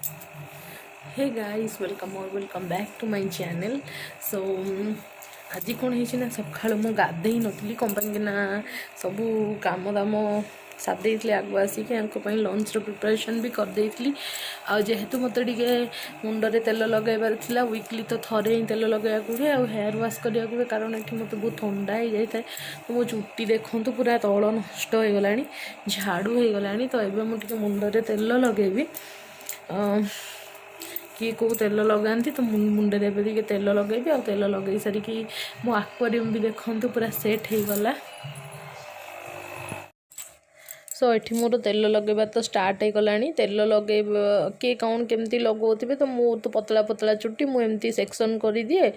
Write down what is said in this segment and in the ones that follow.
Hey guys welcome back to my channel. So आज कौन है ना सका मु गाधे नी कहीं सबू कम दाम सारी आगु आसिक लंच प्रिपरेशन भी करदे जेहेतु मत मुंडे तेल लगेबार था वीकली तो थरे ही तेल लगे हुए आ हेयर वाश करा हुए कारण ये मत बहुत ठंडा हो जाए तो मो चुट्टी देखूँ पूरा तल नष्ट हो गला झाड़ू हो गला तो ये मुझे मुंडे तेल लगेबी किए कौ तेल लगाती तो मुंडे भी तेल लगेबी आ तेल लगे सारिकी मो आक्वारियम भी देखूँ पूरा सेट हो गला। सो ये मोर तेल लगेबा तो स्टार्ट हो गला तेल लगे किए कौन केमती लगोथे तो मो तो पतला पतला चुट्टी मुझे सेक्शन कर दिए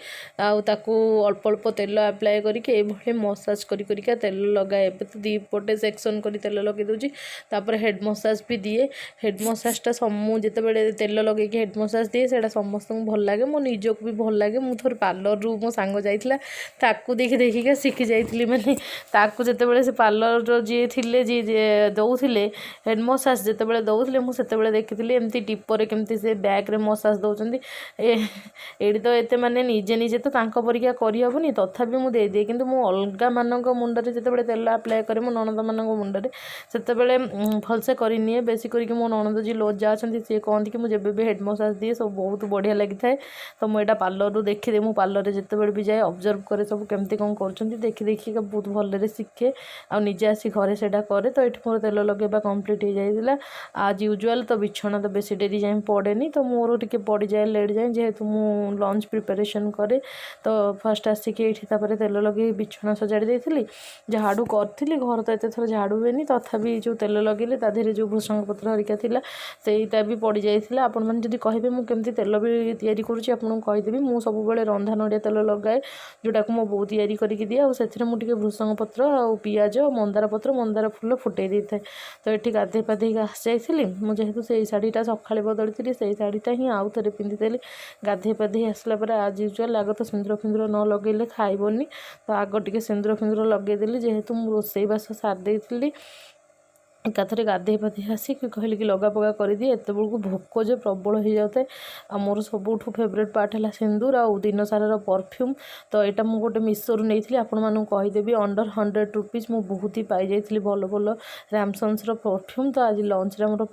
आकू अल्प अल्प तेल आप्लाय करके मसाज कर तेल लगाए एवं तो दी पटे सेक्शन कर तेल लगे दूसरी हेड मसाज भी दिए। हेड मसाजटा जिते बड़े तेल लगे हेड मसाज दिए से समस्त भल लगे मो निजक भी भल लगे मुझे पार्लर रू मो सांग जाइला देखी देखिका शिखी जाइली माने जिते से पार्लर जी थे जी दौले हेड मसाज जिते दौले मुझे देखी एमती टिपर केमती से बैग्रे मसाज दौरान ये तो ये माने निजे निजे तो परीक्षा करहबनी तथापि मुझे दिए कि अलग मान मुंडे जिते तेल आप्लाय करे मो नणद मान मुंडे से भलसे करनी बेसी करके मो नणद जी लोजा अच्छा सी कहती कि मुझे भी हेड मसाज दिए सब बहुत बढ़िया लगी था। तो मुझे पार्लर रू देखी मुझे पार्लर जिते भी जाए ऑब्जर्व करे सब केमती कौन कर देखी देखी बहुत भलरे शिखे आ निजे आसी घरे से करे तो ये मोर तेल लगेबा कम्प्लीट हो जाइला। आज यूजुआल तो बिछना तो बेसी डेरी जाए पड़ेनी तो मोर टिके पड़ जाए लेट जाए जेहेतु मु लंच प्रिपरेशन करे तो फर्स्ट आसिक ये तेल लगे बिछना सजाड़ी देती झाड़ू करी घर तो ये थर झाड़ू हुए तथापि जो तेल लगे ताधे जो भूषंग पत्र हरिका थिला सेटा भी पड़ जाइला। आपण मैंने जब कहे मुझे तेल भी तैयारी करुँची आपको कहीदेवी मु सब रंधा नड़िया तेल लगाए जोटा को मो बो तैयारी करके दिए और से मुझे भूषंग पत्र आ पियाज मंदार पत्र मंदार फूल फुटे दी था। तो ये गाधे पाधे आसी जाइली मुझे से शाढ़ीटा सका बदली थी से शाढ़ीटा ही आउ थे पिंधिदेली गाधे पाधे आसला आज यूजुआल आग तो सिंदूर फिंदूर न लगेले खाइबनी तो आग टे सिंदूर फिंदूर लगेदेली जेहेतु मुझे रोसई बास सारी एकाथरे गाधे पाधे आसिक कहली कि लगा पगा कर दिए एत बेलू भोक जो प्रबल हो जाए आ मोर सबुठ फेवरेट पार्ट है सिंदूर आ दिन सारा परफ्यूम। तो यहाँ मुझे गोटे मिशोरू नहीं आपण मानू कहीदेवी अंडर 100 रुपीज मु बहुत ही पाई जाइली भल भल रैमसन्स परफ्यूम। तो आज लंच मोर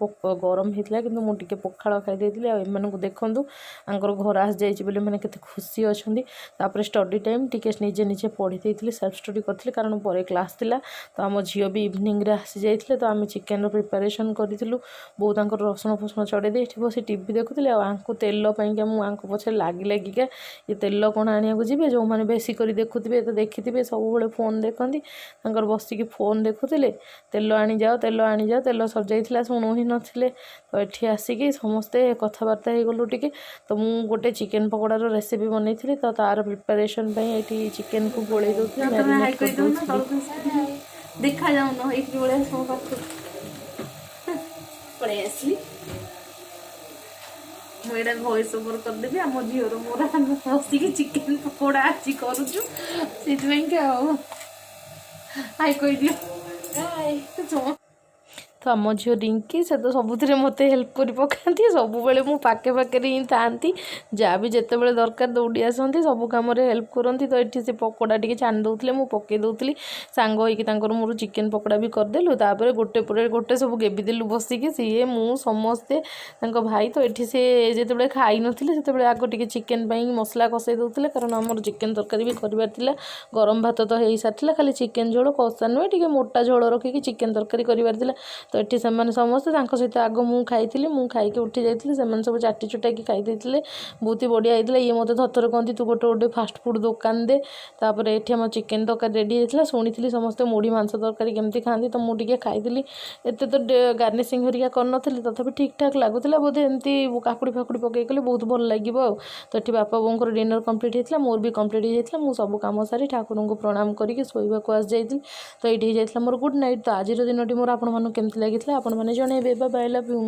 गरम होता कि मुझे पखाड़ खाई एम देखूँ आंकर घर आस जाइए मैंने केते खुशी अच्छा। स्टडी टाइम टी निजे निजे पढ़ी देती सेल्फ स्टडी करी कारण पर क्लास थी तो आम झील भी इवनिंग आसी जाइए तो आम चिकेन प्रिपरेशन करूँ बो रसुण फसुण चढ़े दे बस टी देखुली आंको तेल मुझे पछे लगी लगिका ये तेल कौन आने जी जो मैंने बेसी कर देखुए तो देखी सब फोन देखती बसिकी फोन देखुले तेल आनी जाओ तेल सर जाइला शुणु ही नथिले। तो ये आसिकी समस्ते कथबार्ता हो गलु टिके तो मु गोटे चिकेन पकोड़ार रेसिपी बनई तो तार प्रिपरेशन ये चिकेन को गोले देखा जाऊन पड़े आसली मुझे भॉइस ओवर करदेवी आम झीवर मोर बसिकी चिकेन पकोड़ा आज करुचु से हाय कही दियो तो आम झील रिंकी से तो सबुथ मत हेल्प कर पकाती सब मु पाके पाके ही था जहाँ भी जिते बड़े दरकार दौड़ी आसती सब कम हेल्प करती। तो ये से पकोड़ा टी छाणी दौले मुझे पकई दूसरी सांग होकर मोर चिकेन पकोड़ा भी करदेलु तापर गोटे पर गोटे सब गेबीदेलु बसिकी सीए मु समस्ते भाई। तो ये से जिते खाई नथिले से आग टे चिकेन मसला कषे दौले कारण आम चिकेन तरकारी भी करार गरम भात तो हो सारी खाली चिकेन झोल कषा नुहे टे मोटा झोल रखिकी चिकेन तरकारी करार तो ये समस्ते सहित आग मु खाई उठी जाइए सब चाटी चुटाकी खाई बहुत ही बढ़िया होता। ये मत थर कहती तू गोटे गोटे फास्ट फुड दुकान दे तापर ये आम चिकेन तरकारी रेडी होता शुणी समस्ते मुढ़ी मांस तरकारी केमती खाती तो मुझे खाई एत तो गार्निशिंग हरिका करनी तथापि ठीक ठाक लगुला बोधे एमती काकुड़ी फाकुड़ी पकई कले बहुत भल लगे। तो ये बापा बोर डिनर कम्प्लीट होता मोर भी कम्प्लीट होता मुझे सब कम सारी ठाकुर को प्रणाम करके शोवाक आस जाइए। तो ये मोर गुड नाइट। तो आज दिन मोर आपमन केमती लगी आपण मैंने जनइबे। Bye bye love you.